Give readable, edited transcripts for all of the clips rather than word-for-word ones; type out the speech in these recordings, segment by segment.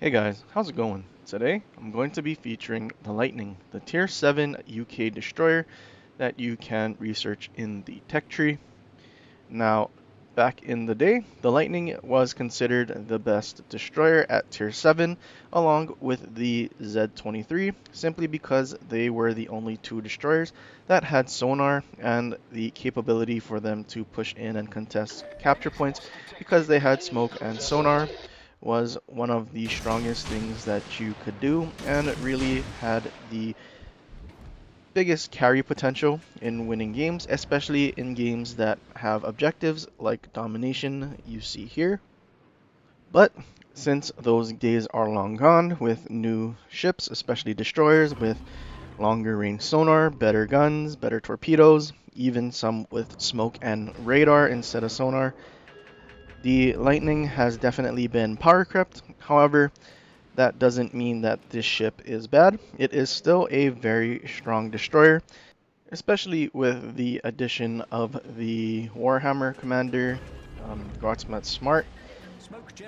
Hey guys, how's it going? Today I'm going to be featuring the Lightning, the Tier 7 UK destroyer that you can research in the tech tree. Now, back in the day, the Lightning was considered the best destroyer at Tier 7 along with the Z-23 simply because they were the only two destroyers that had sonar and the capability for them to push in and contest capture points because they had smoke and sonar was one of the strongest things that you could do, and it really had the biggest carry potential in winning games, especially in games that have objectives like domination you see here. But since those days are long gone with new ships, especially destroyers with longer range sonar, better guns, better torpedoes, even some with smoke and radar instead of sonar, the Lightning has definitely been power crept. However, that doesn't mean that this ship is bad. It is still a very strong destroyer, especially with the addition of the Warhammer commander, Guardsmet Smart.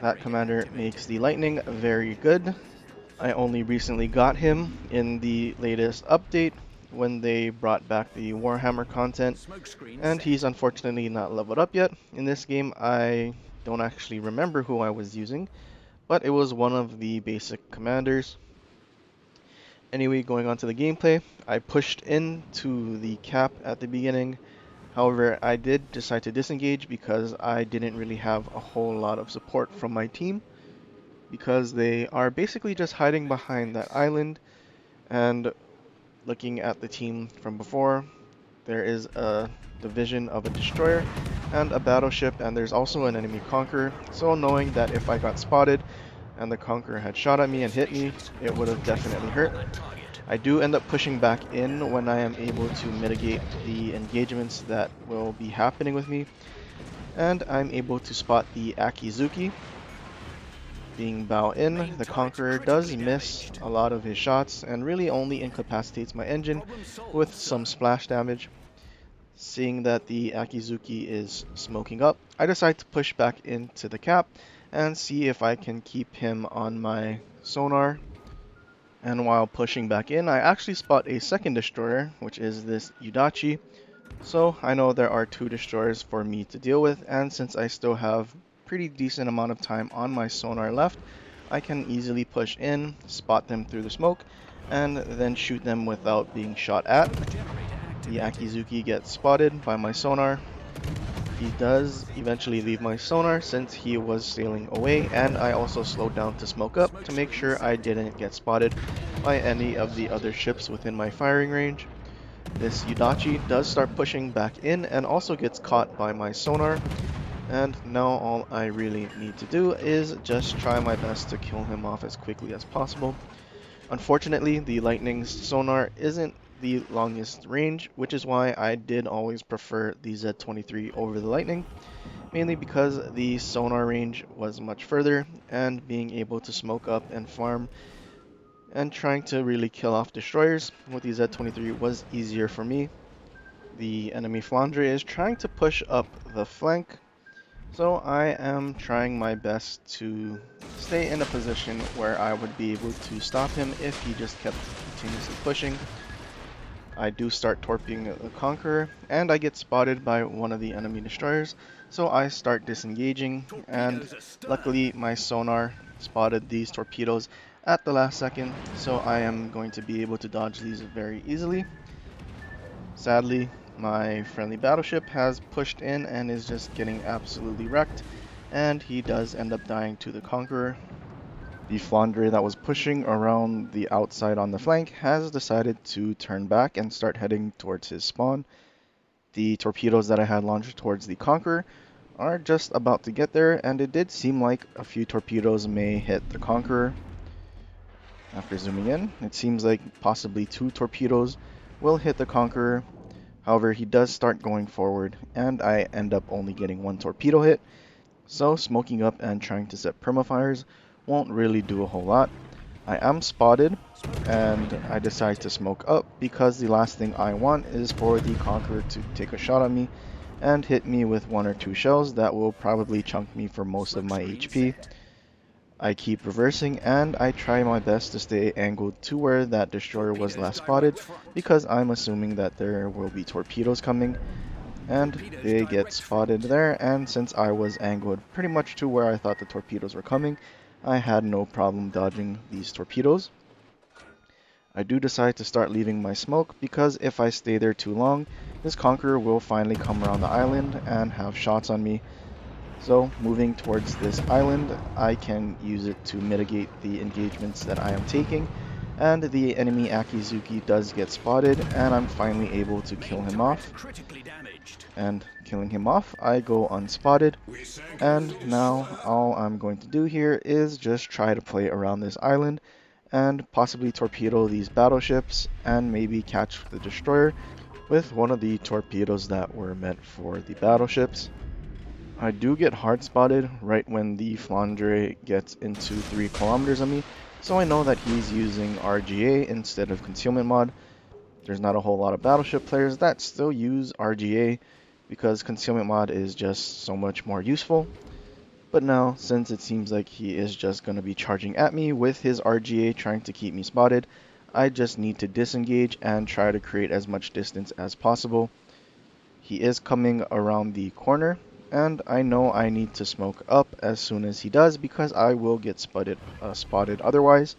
That commander makes the Lightning very good. I only recently got him in the latest update when they brought back the Warhammer content, and he's unfortunately not leveled up yet. In this game, I don't actually remember who I was using, but it was one of the basic commanders. Anyway, going on to the gameplay, I pushed into the cap at the beginning. However, I did decide to disengage because I didn't really have a whole lot of support from my team because they are basically just hiding behind that island. And looking at the team from before, there is a division of a destroyer and a battleship, and there's also an enemy conqueror. So knowing that if I got spotted and the conqueror had shot at me and hit me, it would have definitely hurt. I do end up pushing back in when I am able to mitigate the engagements that will be happening with me, and I'm able to spot the Akizuki. Being bow in, the Conqueror does miss a lot of his shots and really only incapacitates my engine with some splash damage. Seeing that the Akizuki is smoking up, I decide to push back into the cap and see if I can keep him on my sonar. And while pushing back in, I actually spot a second destroyer, which is this Udachi. So I know there are two destroyers for me to deal with, and since I still have pretty decent amount of time on my sonar left, I can easily push in, spot them through the smoke, and then shoot them without being shot at. The Akizuki gets spotted by my sonar. He does eventually leave my sonar since he was sailing away, and I also slowed down to smoke up to make sure I didn't get spotted by any of the other ships within my firing range. This Udachi does start pushing back in and also gets caught by my sonar, and now all I really need to do is just try my best to kill him off as quickly as possible. Unfortunately, the Lightning's sonar isn't the longest range, which is why I did always prefer the Z-23 over the Lightning, mainly because the sonar range was much further, and being able to smoke up and farm and trying to really kill off destroyers with the Z-23 was easier for me. The enemy Flandre is trying to push up the flank, so I am trying my best to stay in a position where I would be able to stop him if he just kept continuously pushing. I do start torpedoing the Conqueror, and I get spotted by one of the enemy destroyers, so I start disengaging, and luckily my sonar spotted these torpedoes at the last second, so I am going to be able to dodge these very easily. Sadly, my friendly battleship has pushed in and is just getting absolutely wrecked, and he does end up dying to the Conqueror. The Flandre that was pushing around the outside on the flank has decided to turn back and start heading towards his spawn. The torpedoes that I had launched towards the Conqueror are just about to get there, and it did seem like a few torpedoes may hit the Conqueror. After zooming in, it seems like possibly two torpedoes will hit the Conqueror. However, he does start going forward, and I end up only getting one torpedo hit, so smoking up and trying to set permafires won't really do a whole lot. I am spotted, and I decide to smoke up because the last thing I want is for the Conqueror to take a shot at me and hit me with one or two shells that will probably chunk me for most of my HP. I keep reversing and I try my best to stay angled to where that destroyer was last spotted because I'm assuming that there will be torpedoes coming, and they get spotted there, and since I was angled pretty much to where I thought the torpedoes were coming, I had no problem dodging these torpedoes. I do decide to start leaving my smoke because if I stay there too long, this conqueror will finally come around the island and have shots on me. So moving towards this island, I can use it to mitigate the engagements that I am taking, and the enemy Akizuki does get spotted, and I'm finally able to kill him off. And killing him off, I go unspotted, and now all I'm going to do here is just try to play around this island and possibly torpedo these battleships and maybe catch the destroyer with one of the torpedoes that were meant for the battleships. I do get hard spotted right when the Flandre gets into 3 kilometers of me, so I know that he's using RGA instead of concealment mod. There's not a whole lot of battleship players that still use RGA because concealment mod is just so much more useful. But now, since it seems like he is just going to be charging at me with his RGA trying to keep me spotted, I just need to disengage and try to create as much distance as possible. He is coming around the corner, and I know I need to smoke up as soon as he does because I will get spotted otherwise.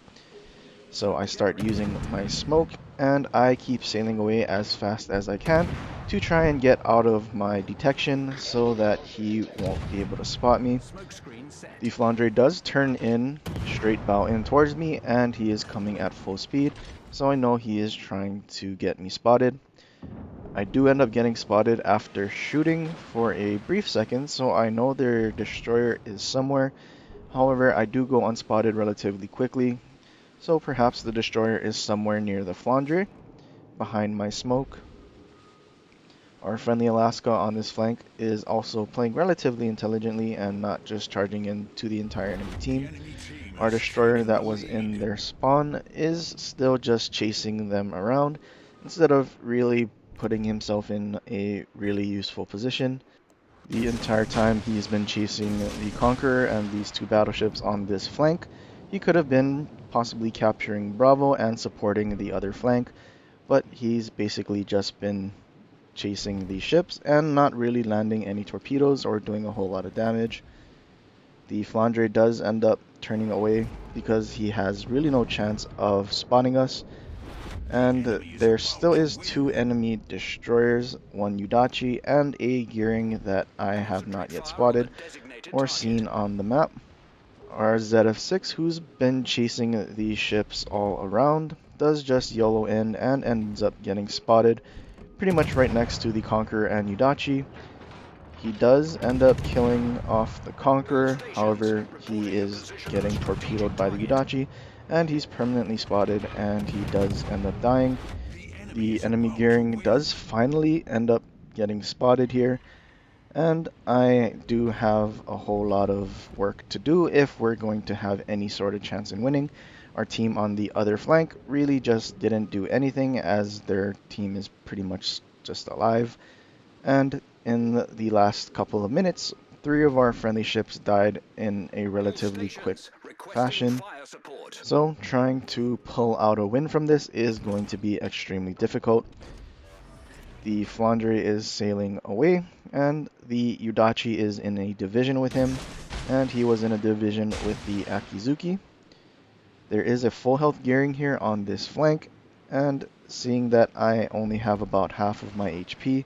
So I start using my smoke, and I keep sailing away as fast as I can to try and get out of my detection so that he won't be able to spot me. The Flandre does turn in, straight bow in towards me, and he is coming at full speed, so I know he is trying to get me spotted. I do end up getting spotted after shooting for a brief second, so I know their destroyer is somewhere. However, I do go unspotted relatively quickly, so perhaps the destroyer is somewhere near the Flandre, behind my smoke. Our friendly Alaska on this flank is also playing relatively intelligently and not just charging into the entire enemy team. Our destroyer that was in their spawn is still just chasing them around instead of really putting himself in a really useful position. The entire time he's been chasing the Conqueror and these 2 battleships on this flank, he could have been possibly capturing Bravo and supporting the other flank, but he's basically just been chasing these ships and not really landing any torpedoes or doing a whole lot of damage. The Flandre does end up turning away because he has really no chance of spotting us, and there still is 2 enemy destroyers, 1 Udachi and a gearing that I have not yet spotted or seen on the map. Our ZF6, who's been chasing these ships all around, does just YOLO in and ends up getting spotted pretty much right next to the Conqueror and Udachi. He does end up killing off the Conqueror, however, he is getting torpedoed by the Udachi, and he's permanently spotted, and he does end up dying. The enemy gearing does finally end up getting spotted here, and I do have a whole lot of work to do if we're going to have any sort of chance in winning. Our team on the other flank really just didn't do anything as their team is pretty much just alive. And in the last couple of minutes, 3 of our friendly ships died in a relatively quick fashion. So trying to pull out a win from this is going to be extremely difficult. The Flandre is sailing away, and the Udachi is in a division with him, and he was in a division with the Akizuki. There is a full health gearing here on this flank, and seeing that I only have about half of my HP,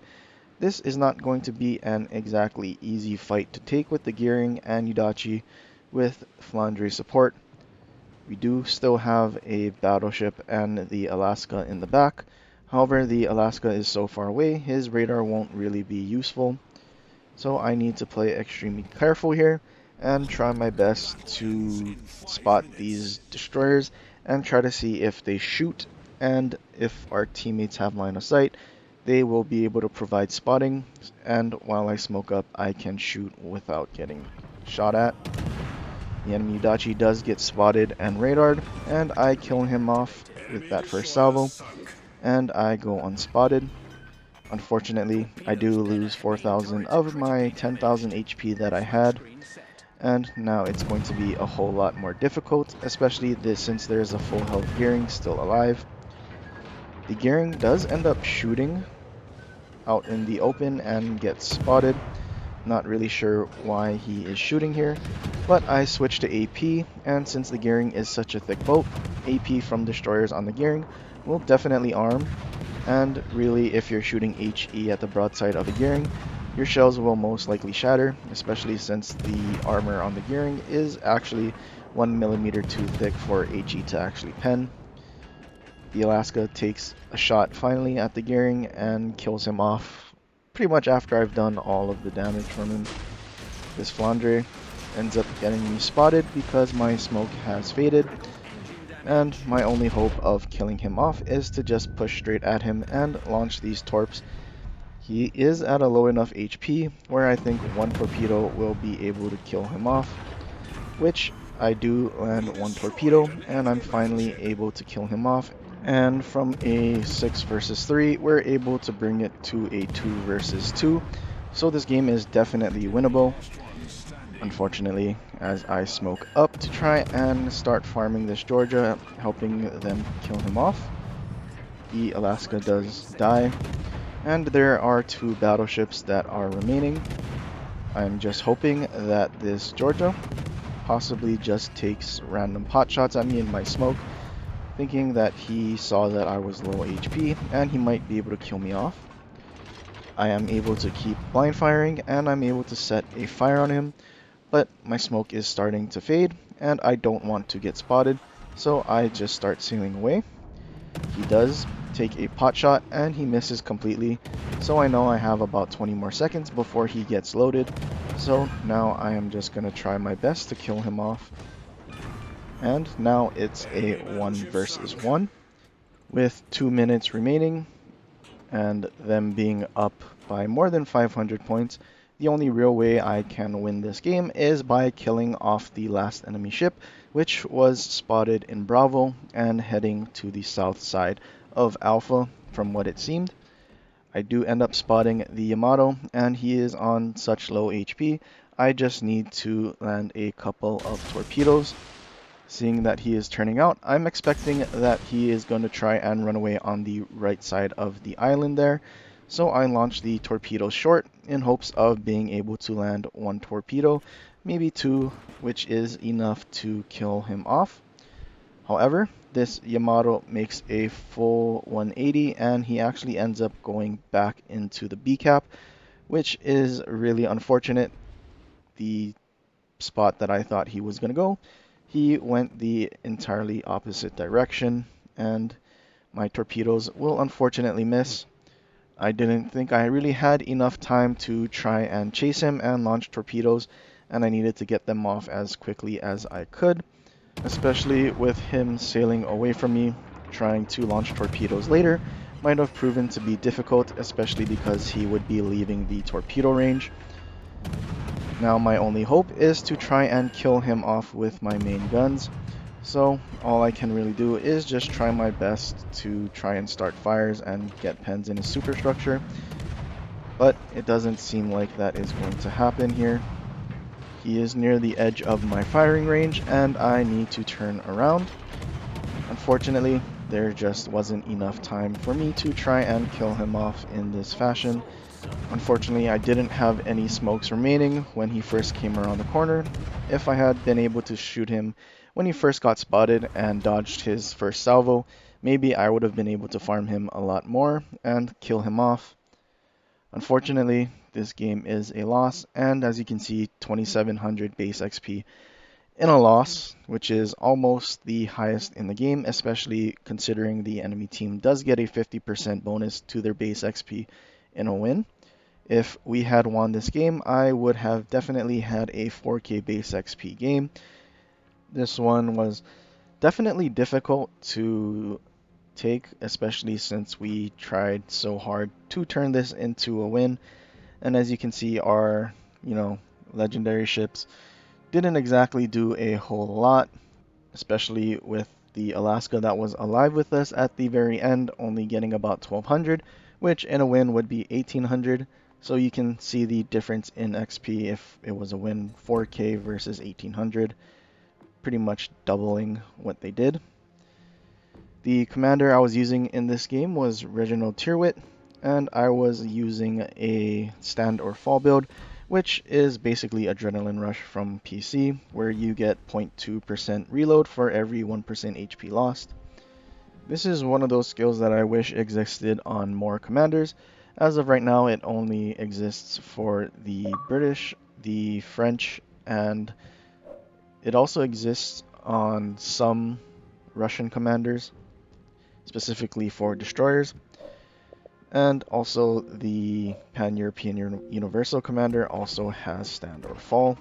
this is not going to be an exactly easy fight to take with the gearing and Udachi with Flandre support. We do still have a battleship and the Alaska in the back. However, the Alaska is so far away, his radar won't really be useful. So I need to play extremely careful here and try my best to spot these destroyers and try to see if they shoot, and if our teammates have line of sight, they will be able to provide spotting, and while I smoke up, I can shoot without getting shot at. The enemy Udachi does get spotted and radared, and I kill him off with that first salvo, and I go unspotted. Unfortunately, I do lose 4,000 of my 10,000 HP that I had, and now it's going to be a whole lot more difficult, especially since there's a full health Gearing still alive. The Gearing does end up shooting out in the open and gets spotted. Not really sure why he is shooting here, but I switched to AP, and since the Gearing is such a thick boat, AP from destroyers on the Gearing will definitely arm, and really if you're shooting HE at the broadside of a Gearing, your shells will most likely shatter, especially since the armor on the Gearing is actually 1 mm too thick for HE to actually pen. The Alaska takes a shot finally at the Gearing and kills him off pretty much after I've done all of the damage from him. This Flandre ends up getting me spotted because my smoke has faded, and my only hope of killing him off is to just push straight at him and launch these torps. He is at a low enough HP where I think one torpedo will be able to kill him off, which I do land one torpedo, and I'm finally able to kill him off. And from a 6 versus 3, we're able to bring it to a 2 versus 2. So this game is definitely winnable. Unfortunately, as I smoke up to try and start farming this Georgia, helping them kill him off, the Alaska does die, and there are 2 battleships that are remaining. I'm just hoping that this Georgia possibly just takes random pot shots at me in my smoke, thinking that he saw that I was low HP and he might be able to kill me off. I am able to keep blind firing and I'm able to set a fire on him, but my smoke is starting to fade and I don't want to get spotted, so I just start sailing away. He does take a pot shot and he misses completely, so I know I have about 20 more seconds before he gets loaded, so now I am just going to try my best to kill him off. And now it's a 1 versus 1 with 2 minutes remaining and them being up by more than 500 points. The only real way I can win this game is by killing off the last enemy ship, which was spotted in Bravo and heading to the south side of Alpha from what it seemed. I do end up spotting the Yamato and he is on such low HP, I just need to land a couple of torpedoes. Seeing that he is turning out, I'm expecting that he is going to try and run away on the right side of the island there. So I launch the torpedo short in hopes of being able to land 1 torpedo, maybe 2, which is enough to kill him off. However, this Yamato makes a full 180 and he actually ends up going back into the B cap, which is really unfortunate. The spot that I thought he was going to go, he went the entirely opposite direction, and my torpedoes will unfortunately miss. I didn't think I really had enough time to try and chase him and launch torpedoes, and I needed to get them off as quickly as I could, especially with him sailing away from me. Trying to launch torpedoes later might have proven to be difficult, especially because he would be leaving the torpedo range. Now my only hope is to try and kill him off with my main guns, so all I can really do is just try my best to try and start fires and get pens in his superstructure, but it doesn't seem like that is going to happen here. He is near the edge of my firing range and I need to turn around. Unfortunately, there just wasn't enough time for me to try and kill him off in this fashion. Unfortunately, I didn't have any smokes remaining when he first came around the corner. If I had been able to shoot him when he first got spotted and dodged his first salvo, maybe I would have been able to farm him a lot more and kill him off. Unfortunately, this game is a loss, and as you can see, 2700 base XP in a loss, which is almost the highest in the game, especially considering the enemy team does get a 50% bonus to their base XP in a win. If we had won this game, I would have definitely had a 4K base XP game. This one was definitely difficult to take, especially since we tried so hard to turn this into a win. And as you can see, our, legendary ships didn't exactly do a whole lot, especially with the Alaska that was alive with us at the very end, only getting about 1200, which in a win would be 1800. So you can see the difference in XP if it was a win 4K versus 1800, pretty much doubling what they did. The commander I was using in this game was Reginald Tyrwhitt, and I was using a stand or fall build, which is basically Adrenaline Rush from PC, where you get 0.2% reload for every 1% HP lost. This is one of those skills that I wish existed on more commanders. As of right now, it only exists for the British, the French, and it also exists on some Russian commanders, specifically for destroyers. And also the Pan-European Universal Commander also has stand or fall.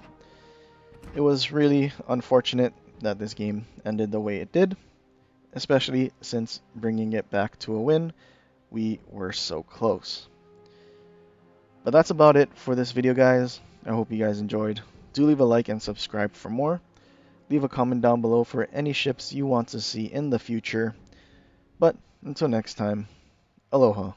It was really unfortunate that this game ended the way it did, especially since bringing it back to a win, we were so close. But that's about it for this video, guys. I hope you guys enjoyed. Do leave a like and subscribe for more. Leave a comment down below for any ships you want to see in the future. But until next time, aloha.